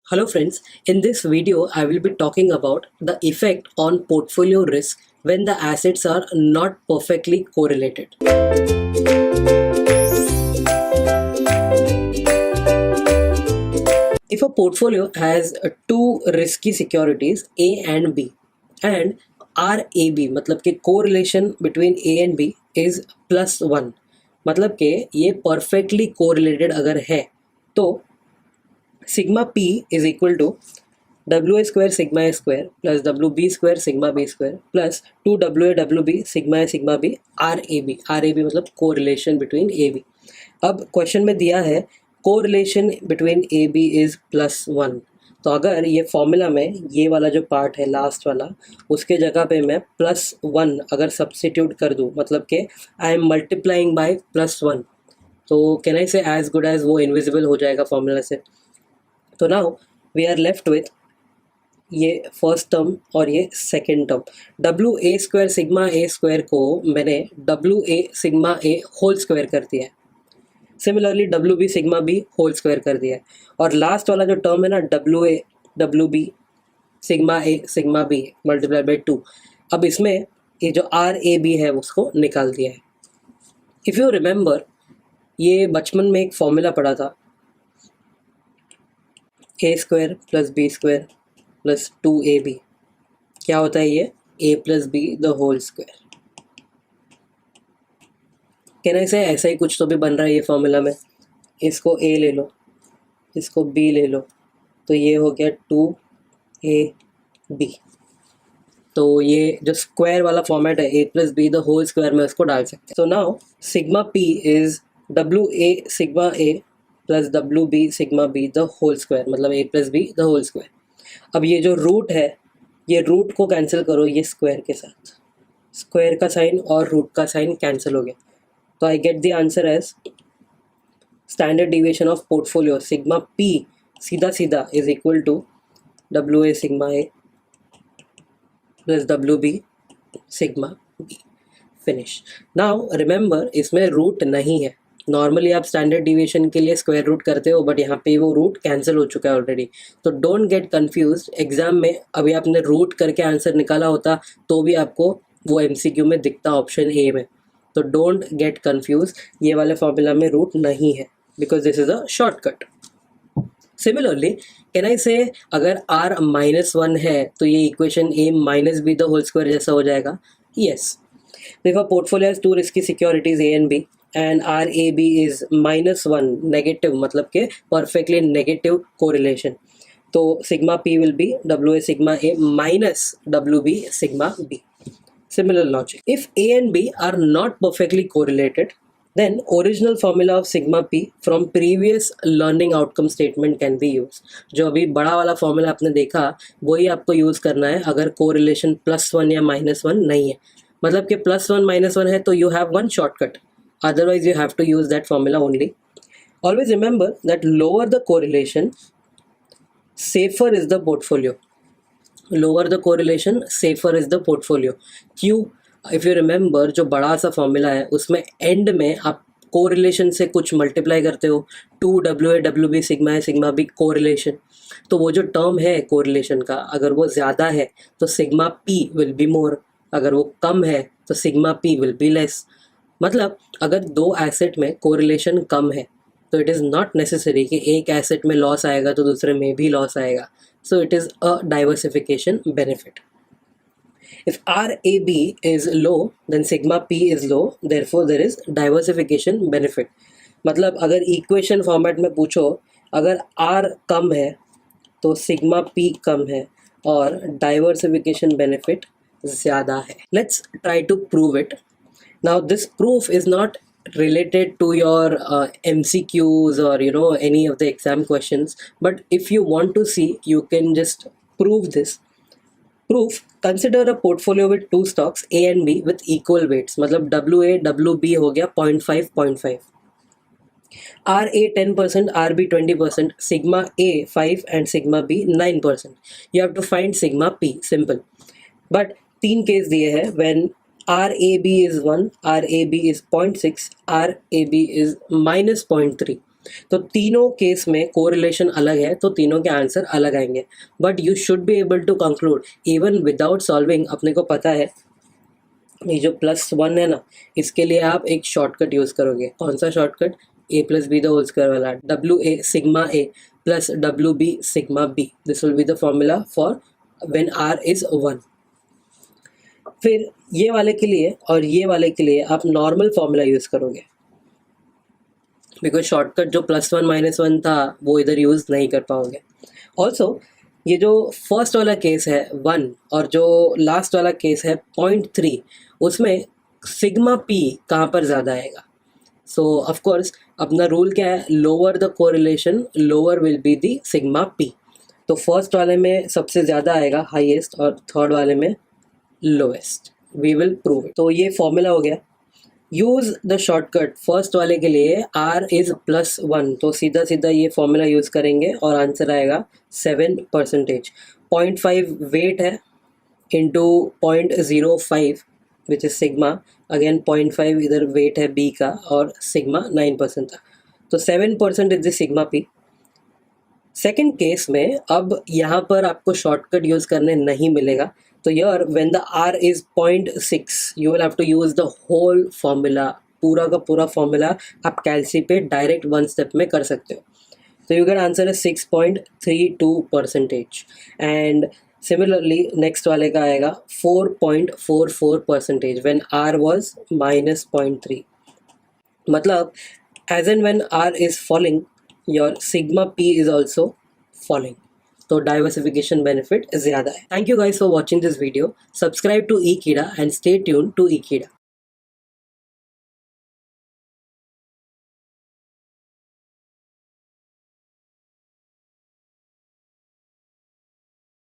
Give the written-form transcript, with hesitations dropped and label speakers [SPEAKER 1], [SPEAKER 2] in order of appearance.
[SPEAKER 1] Hello friends, in this video I will be talking about the effect on portfolio risk when the assets are not perfectly correlated. If a portfolio has two risky securities A and B and RAB मतलब कि correlation between A and B is +1 मतलब कि ये perfectly correlated अगर है तो sigma P is equal to WA square sigma A square plus WB square sigma B square plus 2WA WB sigma A sigma B RAB मतलब correlation between AB. अब question में दिया है correlation between A B is +1, तो अगर ये formula में ये वाला जो पार्ट है लास्ट वाला उसके जगह पे मैं +1 अगर सब्स्टिट्यूट कर दूँ मतलब कि आई एम मल्टीप्लाइंग बाय +1, तो can I say as good as वो इनविजिबल हो जाएगा फॉर्मूला से. तो now we are left with ये फर्स्ट टर्म और ये second term. W A square sigma A square को मैंने W A sigma A whole square कर दिया है. Similarly W B sigma B whole square कर दिया है. और लास्ट वाला जो टर्म है ना W A W B sigma B multiply by 2, अब इसमें ये जो आर ए बी है उसको निकाल दिया है. इफ़ यू रिमेंबर ये बचपन में एक फॉर्मूला पढ़ा था, A square plus B square plus 2ab. क्या होता है ये a plus B the whole square. कहना ऐसे ऐसा ही कुछ तो भी बन रहा है ये फॉर्मूला में. इसको a ले लो, इसको b ले लो, तो ये हो गया 2ab. तो ये जो स्क्वायर वाला फॉर्मेट है a plus B the whole square में उसको डाल सकते हैं. तो now sigma p is W A sigma a plus W B sigma b the whole square मतलब a plus B the whole square. अब ये जो रूट है ये रूट को कैंसिल करो ये स्क्वायर के साथ, स्क्वायर का साइन और रूट का साइन कैंसिल हो गया. तो I get the answer as standard deviation of portfolio sigma P सीधा सीधा is equal to W A sigma A plus W B sigma B. Finish. Now remember इसमें root नहीं है. नॉर्मली आप स्टैंडर्ड डिविएशन के लिए स्क्वायर रूट करते हो बट यहाँ पे वो रूट कैंसिल हो चुका है ऑलरेडी. तो डोंट गेट कंफ्यूज. एग्जाम में अभी आपने रूट करके आंसर निकाला होता तो भी आपको वो एमसीक्यू में दिखता ऑप्शन ए में. तो डोंट गेट कंफ्यूज, ये वाले फॉर्मूला में रूट नहीं है because this is a shortcut. Similarly can I say अगर r -1 है तो ये equation a minus B the whole square जैसा हो जाएगा. Yes. If a portfolio has two risky securities A and B and RAB is -1 negative मतलब के perfectly negative correlation, तो sigma P will be WA sigma A minus WB sigma B. Similar logic. If A and B are not perfectly correlated, then original formula of sigma P from previous learning outcome statement can be used. जो अभी बड़ा वाला formula आपने देखा वही आपको use करना है अगर कोरिलेशन +1 या -1 नहीं है. मतलब कि +1 -1 है तो you have one shortcut, otherwise you have to use that formula only. Always remember that lower the correlation safer is the portfolio. Lower the correlation safer is the portfolio. क्यों? इफ़ यू रिमेंबर जो बड़ा सा formula है उसमें and में आप correlation से कुछ मल्टीप्लाई करते हो, 2WA WB सिग्मा ए सिग्मा बी कोरिलेशन. तो वो जो टर्म है कोरिलेशन का अगर वो ज़्यादा है तो sigma P will be more, अगर वो कम है तो sigma P will be less. मतलब अगर दो एसेट में कोरिलेशन कम है तो इट इज़ नॉट नेसेसरी कि एक एसेट में लॉस आएगा तो दूसरे में भी लॉस आएगा. So it is a diversification benefit. If RAB is low then sigma P is low, therefore there is diversification benefit. मतलब अगर इक्वेशन फॉर्मेट में पूछो अगर R कम है तो सिग्मा P कम है और डाइवर्सिफिकेशन बेनिफिट ज़्यादा है. Let's try to prove it. Now this proof is not related to your MCQs or any of the exam questions, but if you want to see you can just prove this. Proof: consider a portfolio with two stocks A and B with equal weights. मतलब WA WB हो गया 0.5 0.5, RA 10%, RB 20%, sigma A 5 and sigma B 9%. You have to find sigma P. Simple. But तीन case दिए हैं when RAB is 1, RAB is 0.6, RAB is -0.3. तो तीनों case में correlation अलग है, तो तीनों के आंसर अलग आएंगे, but you should be able to conclude even without solving. अपने को पता है ये जो +1 है ना, इसके लिए आप एक शॉर्टकट यूज़ करोगे। कौन सा shortcut? a + b the whole square वाला, WA sigma a plus WB sigma b। This will be the formula for when r is 1। फिर ये वाले के लिए और ये वाले के लिए आप नॉर्मल फॉर्मूला यूज़ करोगे, बिकॉज शॉर्टकट जो +1 -1 था वो इधर यूज़ नहीं कर पाओगे। ऑल्सो ये जो फर्स्ट वाला केस है 1 और जो लास्ट वाला केस है 0.3, उसमें सिग्मा p कहाँ पर ज़्यादा आएगा? सो ऑफकोर्स अपना रूल क्या है? Lower the correlation lower will be the sigma p। तो फर्स्ट वाले में सबसे ज़्यादा आएगा हाईएस्ट और थर्ड वाले में lowest. We will prove it. तो ये फॉर्मूला हो गया। यूज़ द शॉर्टकट फर्स्ट वाले के लिए r इज़ +1, तो सीधा सीधा ये फॉर्मूला यूज़ करेंगे और आंसर आएगा 7%। 0.5 वेट है into 0.05 which is sigma, again 0.5 इधर वेट है b का और सिग्मा 9% था, तो 7% is the sigma p। Second case में अब यहाँ पर आपको शॉर्टकट यूज़ करने नहीं मिलेगा, तो yeah when the r is 0.6 you will have to use the whole formula. पूरा का पूरा फॉर्मूला आप कैलसी पे डायरेक्ट 1 स्टेप में कर सकते हो। तो यू गेट आंसर है 6.32%। एंड सिमिलरली नेक्स्ट वाले का आएगा 4.44% व्हेन r was -0.3। मतलब as and when r is falling your sigma p is also falling, तो डाइवर्सिफिकेशन बेनिफिट ज़्यादा है। Thank you guys for watching this video. Subscribe to Ekeeda and stay tune to ई कीड़ा।